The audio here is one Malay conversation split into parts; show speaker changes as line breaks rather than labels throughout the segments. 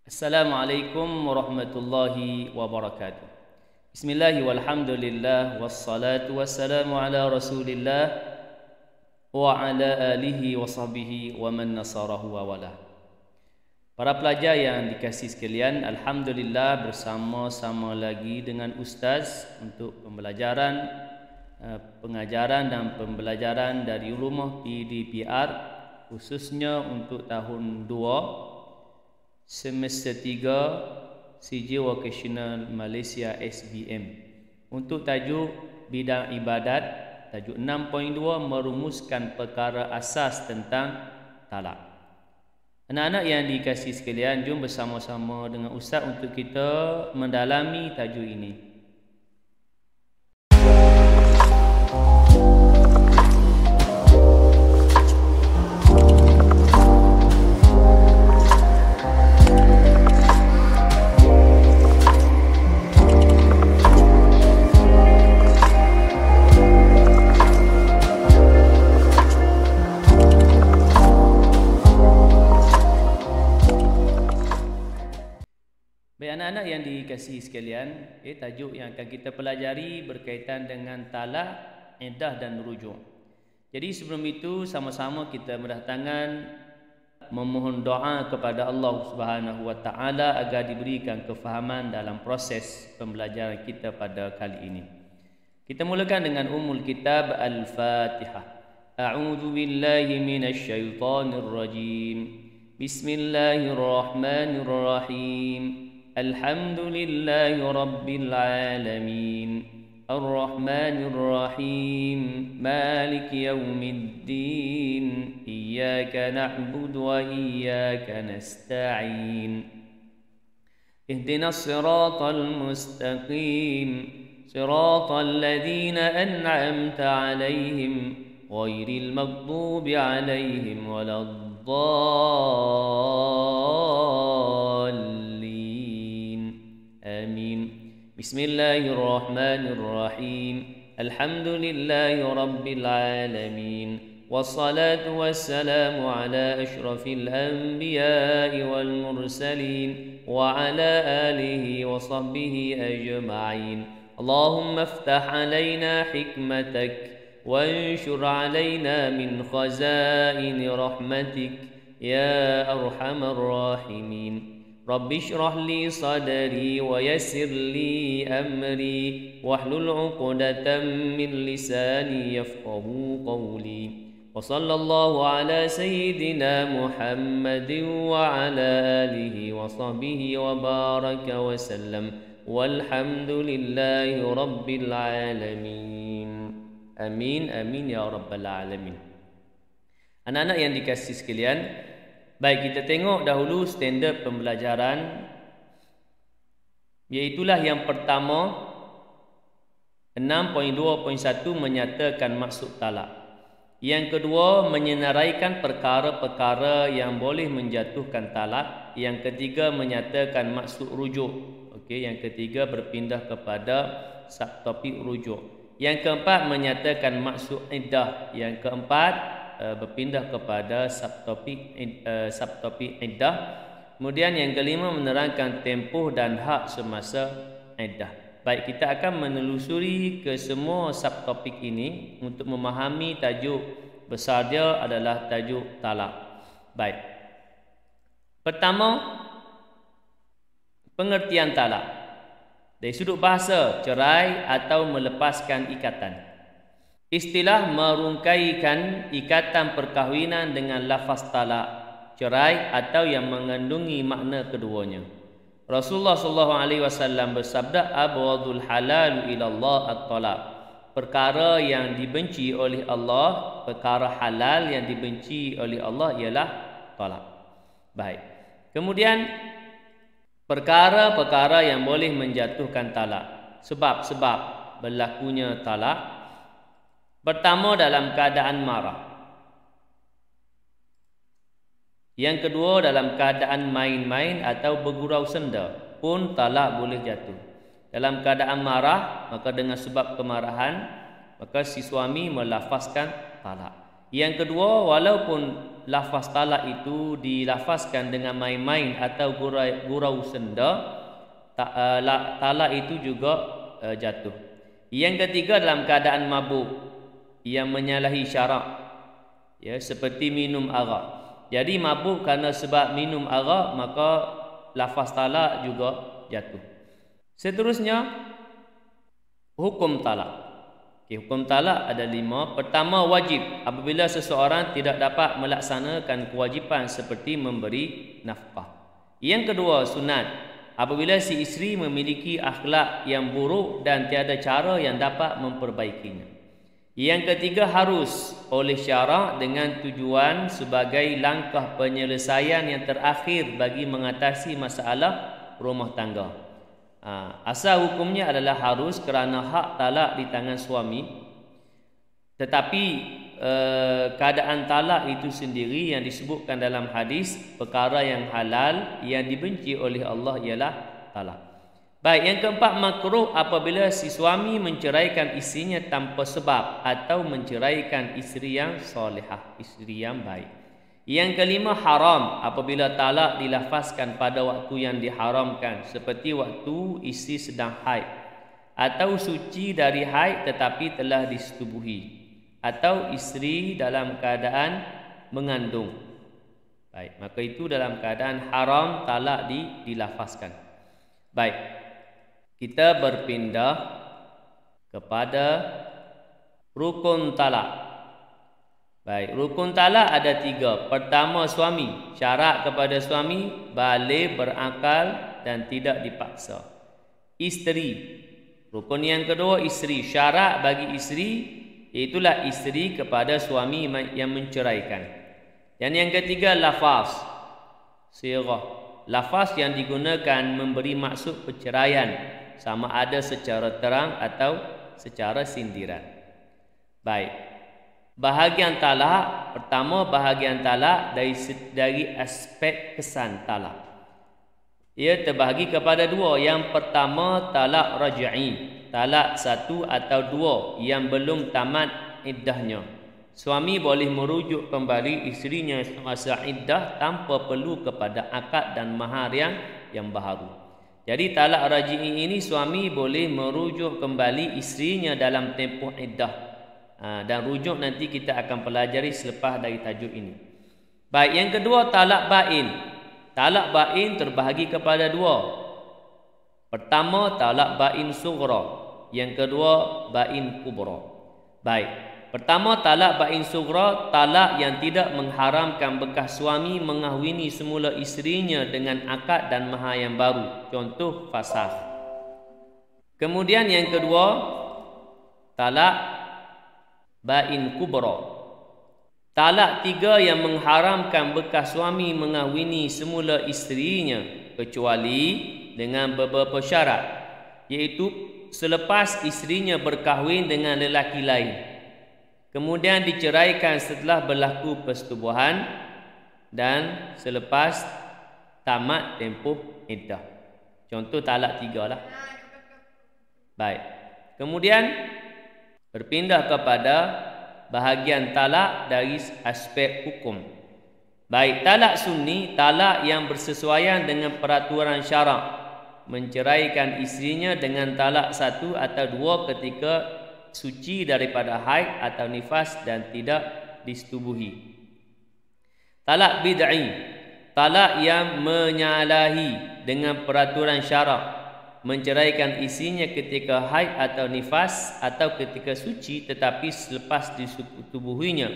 Assalamualaikum warahmatullahi wabarakatuh. Bismillah walhamdulillah wassalatu wassalamu ala Rasulillah wa ala alihi wa sahbihi wa man nasarahu wa wala. Para pelajar yang dikasihi sekalian, alhamdulillah bersama-sama lagi dengan ustaz untuk pembelajaran pengajaran dan pembelajaran dari rumah PDPR khususnya untuk tahun 2 semester 3 CJ Vocational Malaysia SBM untuk tajuk bidang ibadat, tajuk 6.2 merumuskan perkara asas tentang talak. Anak-anak yang dikasihi sekalian, jom bersama-sama dengan ustaz untuk kita mendalami tajuk ini. Anak-anak yang dikasihi sekalian, tajuk yang akan kita pelajari berkaitan dengan talak, iddah dan rujuk. Jadi sebelum itu sama-sama kita berdatangan memohon doa kepada Allah Subhanahu wa taala agar diberikan kefahaman dalam proses pembelajaran kita pada kali ini. Kita mulakan dengan Ummul Kitab Al-Fatihah. A'udzu billahi minasy syaithanir rajim. Bismillahirrahmanirrahim. الحمد لله رب العالمين الرحمن الرحيم مالك يوم الدين إياك نعبد وإياك نستعين اهدنا الصراط المستقيم صراط الذين أنعمت عليهم غير المغضوب عليهم ولا الضالين. آمين. بسم الله الرحمن الرحيم الحمد لله رب العالمين والصلاة والسلام على أشرف الأنبياء والمرسلين وعلى آله وصحبه أجمعين. اللهم افتح علينا حكمتك وانشر علينا من خزائن رحمتك يا أرحم الراحمين. رب اشرح لي صدري ويسر لي أمري واحلل عقدة من لساني يفقه قولي وصلى الله على سيدنا محمد وعلى آله وصحبه وبارك وسلم والحمد لله رب العالمين. Amin, amin ya rabbal alamin. Anak-anak yang dikasihi sekalian, baik, kita tengok dahulu standard pembelajaran, iaitulah yang pertama 6.2.1 menyatakan maksud talak. Yang kedua, menyenaraikan perkara-perkara yang boleh menjatuhkan talak. Yang ketiga, menyatakan maksud rujuk. Okey, yang ketiga berpindah kepada subtopik rujuk. Yang keempat, menyatakan maksud iddah. Yang keempat, berpindah kepada subtopik iddah. Kemudian yang kelima, menerangkan tempoh dan hak semasa iddah. Baik, kita akan menelusuri ke semua subtopik ini untuk memahami tajuk besar dia adalah tajuk talak. Baik. Pertama, pengertian talak. Dari sudut bahasa, cerai atau melepaskan ikatan. Istilah merungkaikan ikatan perkahwinan dengan lafaz talak, cerai atau yang mengandungi makna keduanya. Rasulullah SAW bersabda, abghadul halal ilallah at-talaq. Perkara yang dibenci oleh Allah, perkara halal yang dibenci oleh Allah ialah talak. Baik. Kemudian perkara-perkara yang boleh menjatuhkan talak. Sebab-sebab berlakunya talak. Pertama, dalam keadaan marah. Yang kedua, dalam keadaan main-main atau bergurau senda pun talak boleh jatuh. Dalam keadaan marah, maka dengan sebab kemarahan, maka si suami melafazkan talak. Yang kedua, walaupun lafaz talak itu dilafazkan dengan main-main atau gurau senda, talak itu juga jatuh. Yang ketiga, dalam keadaan mabuk yang menyalahi syarak, ya, seperti minum arak. Jadi mabuk kerana sebab minum arak, maka lafaz talak juga jatuh. Seterusnya, hukum talak. Hukum talak ada 5. Pertama, wajib apabila seseorang tidak dapat melaksanakan kewajipan seperti memberi nafkah. Yang kedua, sunat apabila si isteri memiliki akhlak yang buruk dan tiada cara yang dapat memperbaikinya. Yang ketiga, harus oleh syarak dengan tujuan sebagai langkah penyelesaian yang terakhir bagi mengatasi masalah rumah tangga. Asal hukumnya adalah harus kerana hak talak di tangan suami. Tetapi keadaan talak itu sendiri yang disebutkan dalam hadis, perkara yang halal yang dibenci oleh Allah ialah talak. Baik, yang keempat, makruh apabila si suami menceraikan isterinya tanpa sebab atau menceraikan isteri yang solehah, isteri yang baik. Yang kelima, haram apabila talak dilafazkan pada waktu yang diharamkan, seperti waktu isteri sedang haid atau suci dari haid tetapi telah disetubuhi, atau isteri dalam keadaan mengandung. Baik, maka itu dalam keadaan haram talak dilafazkan. Baik, kita berpindah kepada rukun talak. Baik, rukun talak ada 3. Pertama, suami. Syarat kepada suami balik, berakal dan tidak dipaksa. Isteri. Rukun yang kedua, isteri. Syarat bagi isteri iaitulah isteri kepada suami yang menceraikan. Dan yang ketiga, lafaz. Sirah. Lafaz yang digunakan memberi maksud perceraian, sama ada secara terang atau secara sindiran. Baik, bahagian talak. Pertama, bahagian talak dari aspek kesan talak. Ia terbahagi kepada 2. Yang pertama, talak raj'i, talak 1 atau 2 yang belum tamat iddahnya. Suami boleh merujuk kembali isterinya semasa iddah tanpa perlu kepada akad dan mahar yang baharu. Jadi talak raj'i ini suami boleh merujuk kembali isterinya dalam tempoh iddah. Dan rujuk nanti kita akan pelajari selepas dari tajuk ini. Baik, yang kedua, talak bain. Talak bain terbahagi kepada 2. Pertama, talak bain sughra. Yang kedua, bain kubra. Baik, pertama, talak bain sughra, talak yang tidak mengharamkan bekas suami mengahwini semula isterinya dengan akad dan mahar yang baru. Contoh, fasakh. Kemudian yang kedua, talak bain kubra. Talak 3 yang mengharamkan bekas suami mengahwini semula isterinya kecuali dengan beberapa syarat, iaitu selepas isterinya berkahwin dengan lelaki lain, kemudian diceraikan setelah berlaku persetubuhan, dan selepas tamat tempoh iddah. Contoh talak 3 lah. Baik, kemudian berpindah kepada bahagian talak dari aspek hukum. Baik, talak sunni, talak yang bersesuaian dengan peraturan syarak, menceraikan isterinya dengan talak 1 atau 2 ketika suci daripada haid atau nifas dan tidak disetubuhi. Talak bid'i, talak yang menyalahi dengan peraturan syarak, menceraikan isinya ketika haid atau nifas atau ketika suci tetapi selepas disetubuhinya,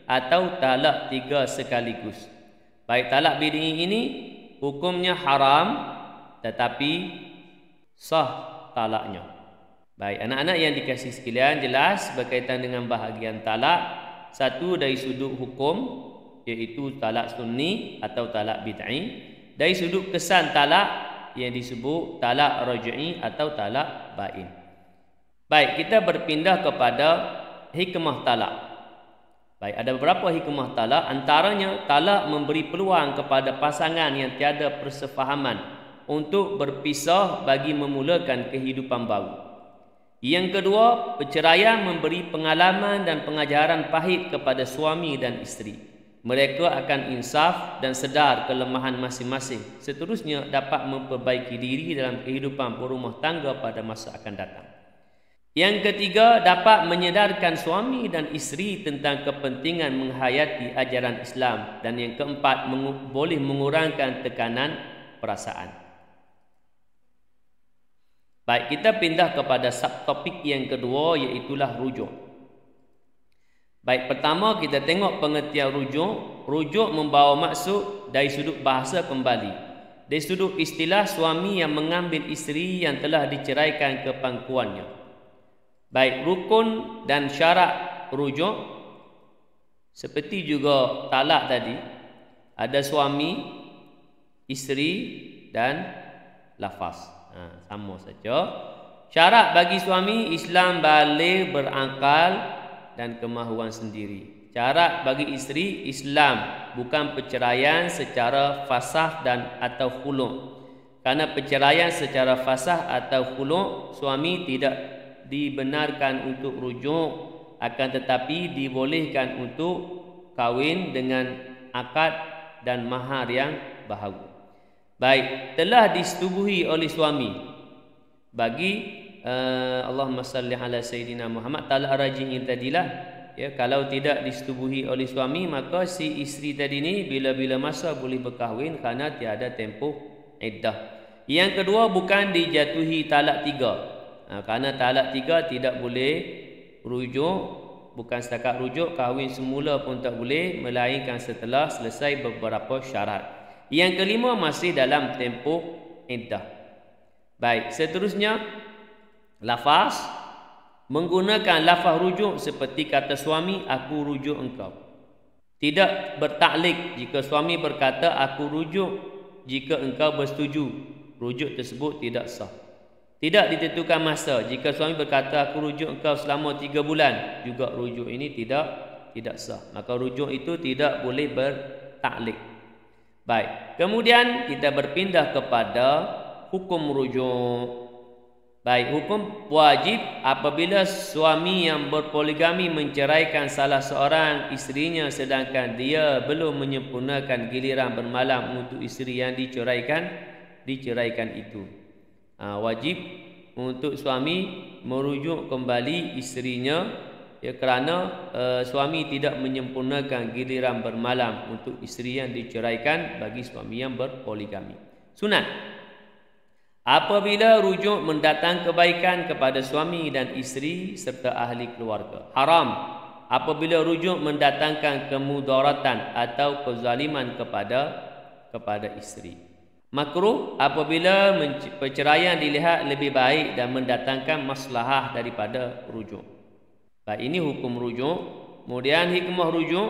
atau talak 3 sekaligus. Baik, talak bid'i ini hukumnya haram tetapi sah talaknya. Baik, anak-anak yang dikasihi sekalian, jelas berkaitan dengan bahagian talak. 1 dari sudut hukum, iaitu talak sunni atau talak bid'i. Dari sudut kesan talak yang disebut talak raj'i atau talak bain. Baik, kita berpindah kepada hikmah talak. Baik, ada beberapa hikmah talak. Antaranya, talak memberi peluang kepada pasangan yang tiada persefahaman untuk berpisah bagi memulakan kehidupan baru. Yang kedua, perceraian memberi pengalaman dan pengajaran pahit kepada suami dan isteri. Mereka akan insaf dan sedar kelemahan masing-masing. Seterusnya, dapat memperbaiki diri dalam kehidupan berumah tangga pada masa akan datang. Yang ketiga, dapat menyedarkan suami dan isteri tentang kepentingan menghayati ajaran Islam. Dan yang keempat, boleh mengurangkan tekanan perasaan. Baik, kita pindah kepada subtopik yang kedua, iaitulah rujuk. Baik, pertama kita tengok pengertian rujuk. Rujuk membawa maksud dari sudut bahasa kembali. Dari sudut istilah, suami yang mengambil isteri yang telah diceraikan ke pangkuannya. Baik, rukun dan syarat rujuk seperti juga talak tadi, ada suami, isteri dan lafaz. Sama saja. Syarat bagi suami, Islam baligh, berakal dan kemahuan sendiri. Syarat bagi isteri, Islam, bukan perceraian secara fasakh dan atau khulu'. Karena perceraian secara fasakh atau khulu', suami tidak dibenarkan untuk rujuk, akan tetapi dibolehkan untuk kahwin dengan akad dan mahar yang baharu. Baik, telah disetubuhi oleh suami bagi Allahumma salli ala Sayyidina Muhammad, talak raj'i tadilah, ya, kalau tidak disetubuhi oleh suami, maka si isteri tadi ni bila-bila masa boleh berkahwin kerana tiada tempoh iddah. Yang kedua, bukan dijatuhi talak 3. Kerana talak 3 tidak boleh rujuk, bukan setakat rujuk, kahwin semula pun tak boleh, melainkan setelah selesai beberapa syarat. Yang kelima, masih dalam tempoh iddah. Baik, seterusnya lafaz. Menggunakan lafaz rujuk seperti kata suami, aku rujuk engkau. Tidak bertaklik jika suami berkata aku rujuk jika engkau bersetuju, rujuk tersebut tidak sah. Tidak ditentukan masa. Jika suami berkata aku rujuk engkau selama 3 bulan, juga rujuk ini tidak sah. Maka rujuk itu tidak boleh bertaklik. Baik, kemudian kita berpindah kepada hukum rujuk. Baik, hukum wajib apabila suami yang berpoligami menceraikan salah seorang isterinya sedangkan dia belum menyempurnakan giliran bermalam untuk isteri yang diceraikan itu. Wajib untuk suami merujuk kembali isterinya, ya, kerana suami tidak menyempurnakan giliran bermalam untuk isteri yang diceraikan bagi suami yang berpoligami. Sunat, apabila rujuk mendatang kebaikan kepada suami dan isteri serta ahli keluarga. Haram, apabila rujuk mendatangkan kemudaratan atau kezaliman kepada isteri. Makruh, apabila perceraian dilihat lebih baik dan mendatangkan maslahah daripada rujuk. Baik, ini hukum rujuk. Kemudian hikmah rujuk,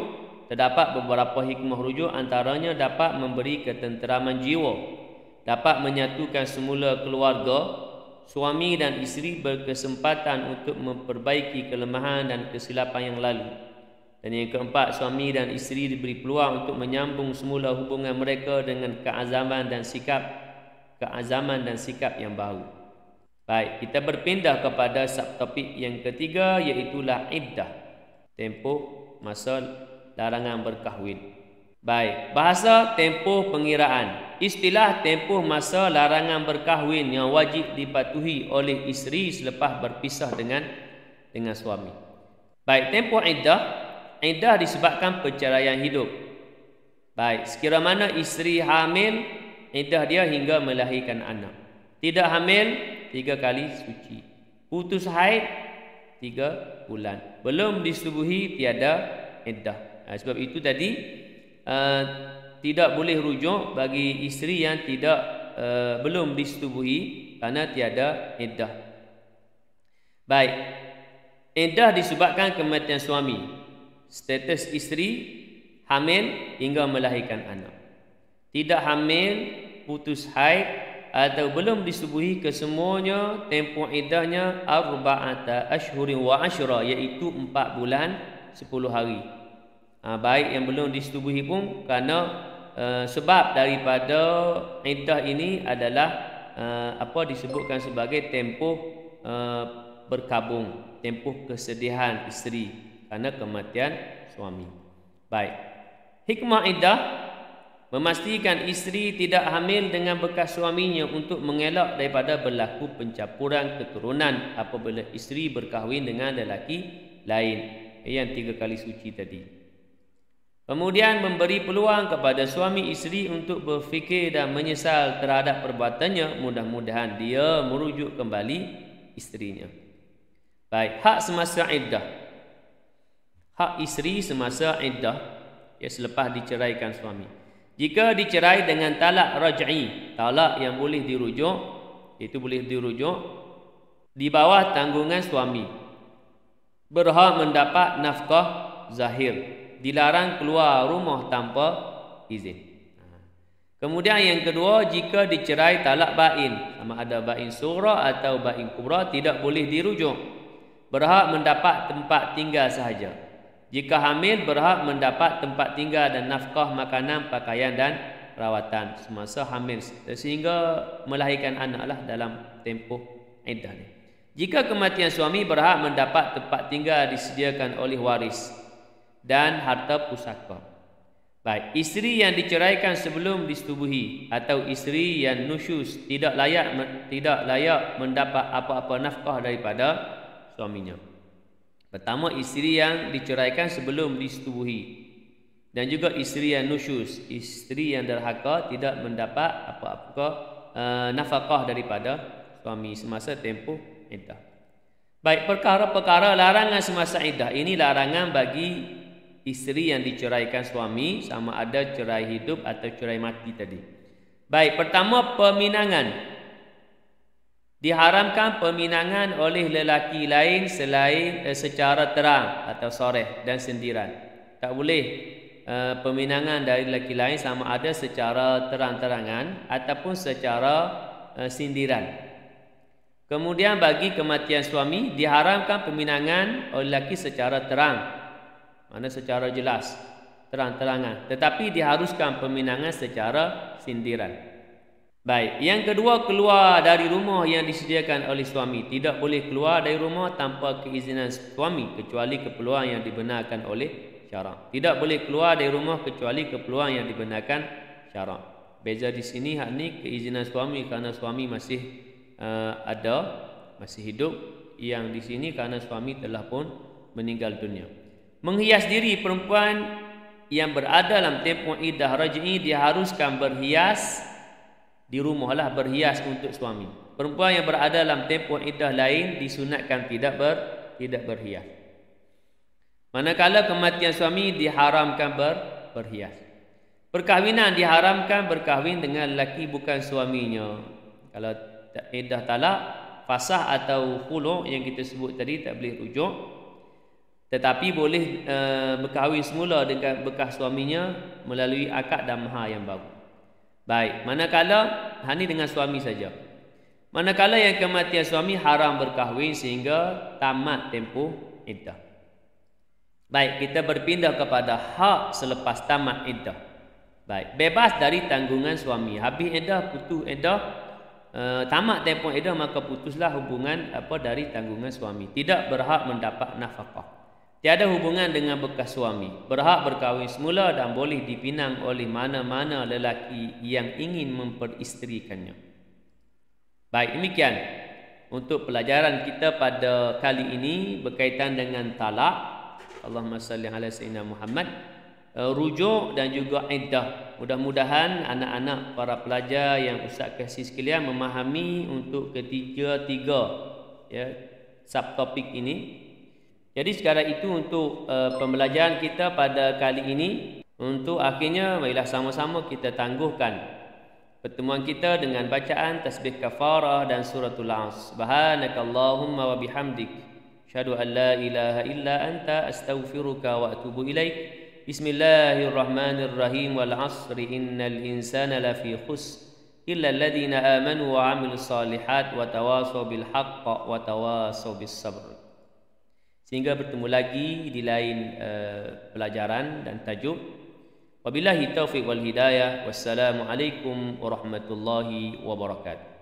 terdapat beberapa hikmah rujuk, antaranya dapat memberi ketenteraman jiwa, dapat menyatukan semula keluarga. Suami dan isteri berkesempatan untuk memperbaiki kelemahan dan kesilapan yang lalu. Dan yang keempat, suami dan isteri diberi peluang untuk menyambung semula hubungan mereka dengan keazaman dan sikap yang baru. Baik, kita berpindah kepada subtopik yang ketiga, iaitulah iddah, tempoh masa larangan berkahwin. Baik, bahasa tempoh pengiraan. Istilah tempoh masa larangan berkahwin yang wajib dipatuhi oleh isteri selepas berpisah dengan suami. Baik, tempoh iddah. Iddah disebabkan perceraian hidup. Baik, sekira mana isteri hamil, iddah dia hingga melahirkan anak. Tidak hamil, 3 kali suci. Putus haid, 3 bulan. Belum disetubuhi, tiada iddah. Sebab itu tadi tidak boleh rujuk bagi isteri yang belum disetubuhi kerana tiada iddah. Baik, iddah disebabkan kematian suami. Status isteri hamil hingga melahirkan anak. Tidak hamil, putus haid atau belum disetubuhi, kesemuanya tempoh iddahnya arba'ata ashhurin wa ashra, iaitu 4 bulan 10 hari. Baik yang belum disetubuhi pun, kerana sebab daripada iddah ini adalah disebutkan sebagai tempoh berkabung, tempoh kesedihan isteri kerana kematian suami. Baik. Hikmah iddah memastikan isteri tidak hamil dengan bekas suaminya untuk mengelak daripada berlaku pencampuran keturunan apabila isteri berkahwin dengan lelaki lain. Yang 3 kali suci tadi. Kemudian memberi peluang kepada suami isteri untuk berfikir dan menyesal terhadap perbuatannya. Mudah-mudahan dia merujuk kembali isterinya. Baik, hak semasa iddah. Hak isteri semasa iddah, ya, selepas diceraikan suami. Jika dicerai dengan talak raj'i, talak yang boleh dirujuk, itu boleh dirujuk di bawah tanggungan suami, berhak mendapat nafkah zahir, dilarang keluar rumah tanpa izin. Kemudian yang kedua, jika dicerai talak bain, sama ada bain sughra atau bain kubra, tidak boleh dirujuk, berhak mendapat tempat tinggal sahaja. Jika hamil, berhak mendapat tempat tinggal dan nafkah makanan, pakaian dan rawatan semasa hamil sehingga melahirkan anaklah dalam tempoh iddah ni. Jika kematian suami, berhak mendapat tempat tinggal disediakan oleh waris dan harta pusaka. Baik, isteri yang diceraikan sebelum disetubuhi atau isteri yang nusyuz tidak layak mendapat apa-apa nafkah daripada suaminya. Pertama, isteri yang diceraikan sebelum disetubuhi, dan juga isteri yang nusyuz, isteri yang derhaka tidak mendapat apa-apa nafkah daripada suami semasa tempoh iddah. Baik, perkara-perkara larangan semasa iddah ini larangan bagi isteri yang diceraikan suami, sama ada cerai hidup atau cerai mati tadi. Baik, pertama, peminangan. Diharamkan peminangan oleh lelaki lain selain secara terang atau soreh dan sendiran. Tak boleh peminangan dari lelaki lain sama ada secara terang-terangan ataupun secara sindiran. Kemudian bagi kematian suami, diharamkan peminangan oleh lelaki secara terang, mana secara jelas, terang-terangan, tetapi diharuskan peminangan secara sindiran. Baik, yang kedua, keluar dari rumah yang disediakan oleh suami. Tidak boleh keluar dari rumah tanpa keizinan suami kecuali keperluan yang dibenarkan oleh syarak. Tidak boleh keluar dari rumah kecuali keperluan yang dibenarkan syarak. Beza di sini, hak ni keizinan suami kerana suami masih masih hidup. Yang di sini kerana suami telah pun meninggal dunia. Menghias diri, perempuan yang berada dalam tempoh iddah raj'i diharuskan berhias di rumah lah, berhias untuk suami. Perempuan yang berada dalam tempoh iddah lain disunatkan tidak berhias. Manakala kematian suami diharamkan berhias. Perkahwinan diharamkan berkahwin dengan lelaki bukan suaminya. Kalau iddah talak, fasah atau khulu' yang kita sebut tadi tak boleh rujuk, tetapi boleh berkahwin semula dengan bekas suaminya melalui akad dan mahar yang baru. Baik, manakala ini dengan suami saja. Manakala yang kematian suami haram berkahwin sehingga tamat tempoh iddah. Baik, kita berpindah kepada hak selepas tamat iddah. Baik, bebas dari tanggungan suami. Habis iddah, putus iddah, tamat tempoh iddah, maka putuslah hubungan dari tanggungan suami. Tidak berhak mendapat nafkah. Tiada hubungan dengan bekas suami. Berhak berkahwin semula dan boleh dipinang oleh mana-mana lelaki yang ingin memperisterikannya. Baik, demikian untuk pelajaran kita pada kali ini berkaitan dengan talak. Allahumma salli ala sayyidina Muhammad. Rujuk dan juga iddah. Mudah-mudahan anak-anak para pelajar yang Ustaz kasih sekalian memahami untuk ketiga-tiga subtopik ini. Jadi sekarang itu untuk pembelajaran kita pada kali ini. Untuk akhirnya, marilah sama-sama kita tangguhkan pertemuan kita dengan bacaan tasbih kafarah dan suratul As. Subhanakallahumma wa bihamdik, asyhadu an la ilaha illa anta, astaghfiruka wa atubu ilaik. Bismillahirrahmanirrahim. Wal 'asri innal insana lafi khusr illa alladhina amanu wa 'amilus shalihat wa tawasaw bil haqq wa tawasaw bis sabr. Sehingga bertemu lagi di lain pelajaran dan tajuk. Wabillahi taufiq wal hidayah. Wassalamualaikum warahmatullahi wabarakatuh.